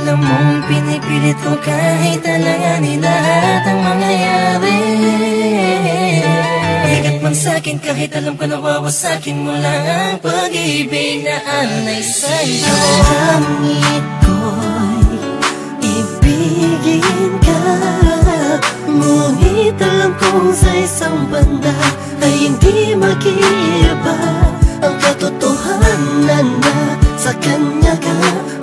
alam mong pinipilit ko kahit alanganin lahat ang mangyayari. Ikat man sa'kin kahit alam ko nawawasakin mo lang ang pag-ibig na alay sa'yo. Langit ko'y ibigin ka, ngunit alam kong sa isang banda ay hindi mag-iiba ang katotohanan na sa kanya ka,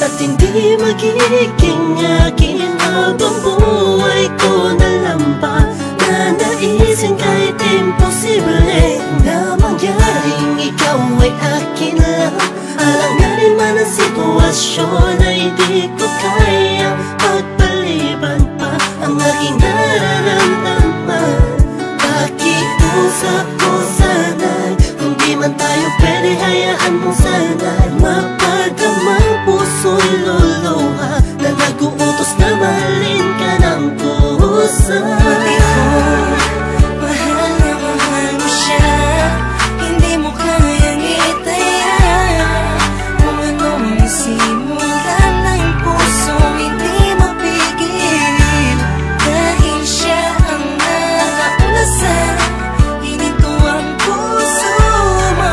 at hindi magiging akin habang buhay ko na lampa. Nanaisin kahit imposible na mangyaring ikaw ay akin lang. Alanganin man ang sitwasyon ay di ko kayang pagpaliban pa ang aking nararamdaman. Pakiusap ko sana'y kung di man tayo pwede, hayaan mo sana'y mapagamang puso'y luluha na nag-uutos na mahalin ka ng puso. Pati ko, mahal na mahal mo siya, hindi mo kayang itaya. Kung anong isimulan ng puso, hindi mapigil. Dahil siya ang nakauna sa hininto ang puso mo.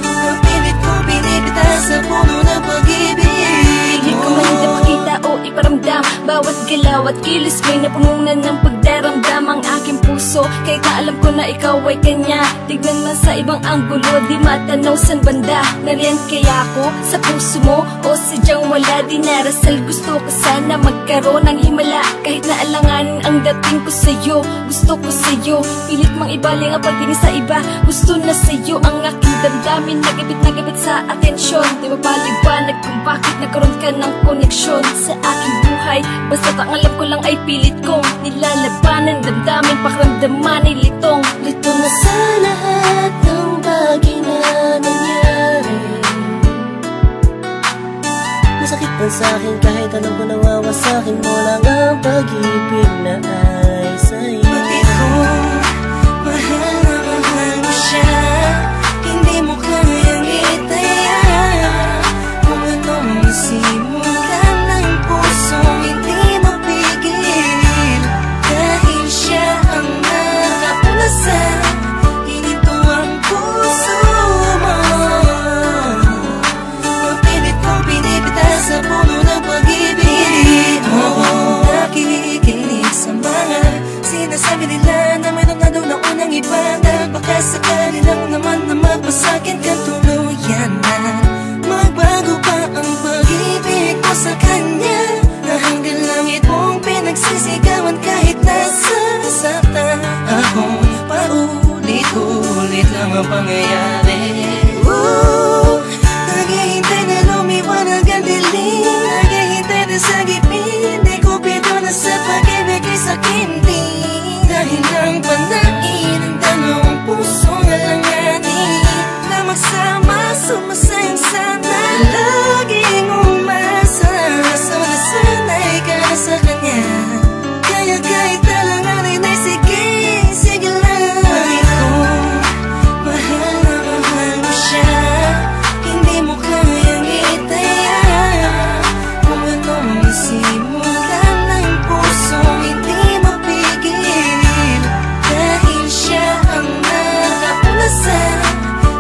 Kapilit ko binibita sa puno ng pag-ibig Hindi ko man ipakita o iparamdam, bawat galaw at kilos may napununan ng pagdaramdam ang aking puso. Kahit na alam ko na ikaw ay kanya, tignan man sa ibang anggulo, di matanaw san banda. Nariyan kaya ako sa puso mo o sadyang wala? Di narasal, gusto ko sana magkaroon ng himala. Kahit na alanganin ang dating ko sa'yo, gusto ko sa'yo. Pilit mang ibaling ang pagtingin sa iba, gusto na sa'yo ang aking damdamin. Nagabit sa atensyon, di mapaliwanag kung bakit nagkaroon ka ng koneksyon sa aking buhay. Basta't ang alam ko lang ay pilit kong nilalabanan, damdamin, pakiramdaman ay litong. Lito na sa lahat ng bagay na nangyari. Masakit man sa'kin kahit alam ko nawawasakin mo lang ang pag-ibig na ay sa'yo. Pati ko, mahal na mahal mo siya, hindi mo kayang itaya. Kung anong isimulan ng puso, hindi mapigil. Dahil siya ang nakauna sa hininto ang puso mo. Mapilit ko binibita sa puno ng pag-ibig mo. Nakikinig sa mga sinasabi nila na mayroon na daw na unang iba, dahil baka sakali lang naman na magpasakit ka tuluyan na. Magbago pa ang pag-ibig mo sa kanya, na hanggang langit mong pinagsisigawan kahit nasa saktan. Akong paulit-ulit lang ang pangyayari. Naghihintay na lumiwanag ang dilim, naghihintay na sa gipin, di ko pito na sa pag-ibig ay sakin din. Dahil ang panain ng dalawang pusong alanganin na magsama, sumasayang sana, laging umasa. Sana'y ka na sa kanya, kaya kahit alanganin ay sige, sige lang. Pati ko, mahal na mahal mo siya, hindi mo kayang itaya. Kung anong isimulan ng puso, hindi mapigil. Dahil siya ang nakauna sa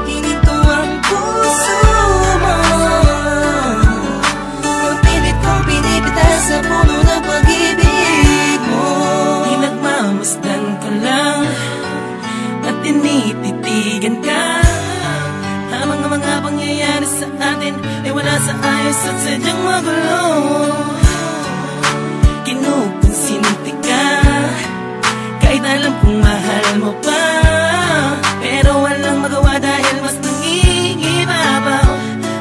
hininto ang puso mo. Mapilit kong binibita sa puno ng pag-ibig mo. Di nagmamasdan ko lang at tinititigan ka. Ang mga pangyayari sa atin ay wala sa ayos at sadyang magulo. Kinukonsinti ka kahit alam kong mahal mo pa, pero walang magawa dahil mas nangingibabaw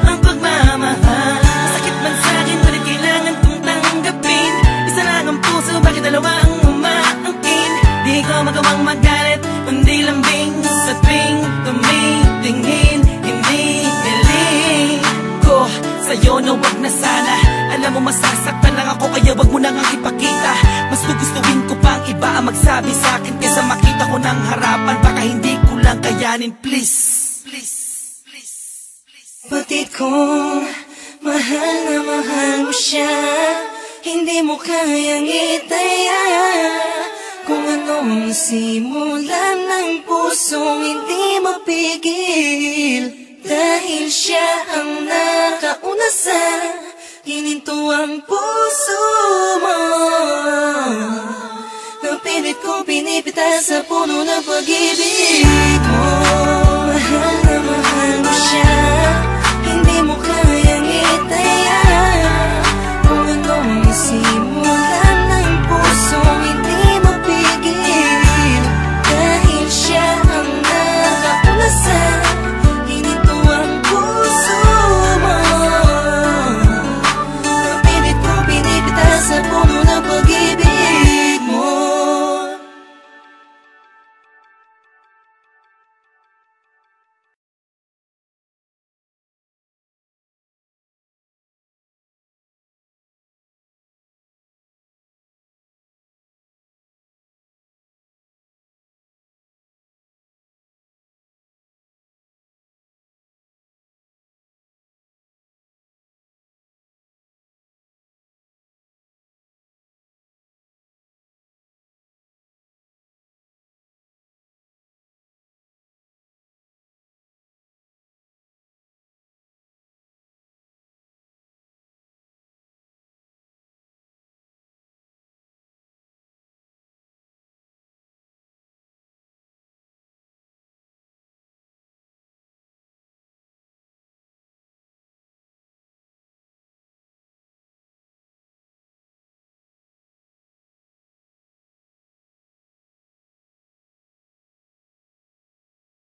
ang pagmamahal. Masakit man sa'kin, ngunit kailangan kong tanggapin. Isa lang ang puso, bakit dalawa ang umaangkin? Di ko magawang magalit, kundi lambing sa tuwing tumitingin. Hindi niling ko sa'yo na wag na sana. Alam mo masasaktan lang ako, kaya wag mo nang ipakita. Mas gugustuhin ko pang iba ang magsabi sa'kin kaysa makita ko ng harapan. Baka hindi ko lang kayanin, please. Batid ko, Mahal na mahal mo siya, hindi mo kayang itaya. Kung anong simulan ng pusong hindi mapigil, dahil siya ang nakauna sa hininto ang puso mo. Napilit kong pinipita sa puno ng pag-ibig mo.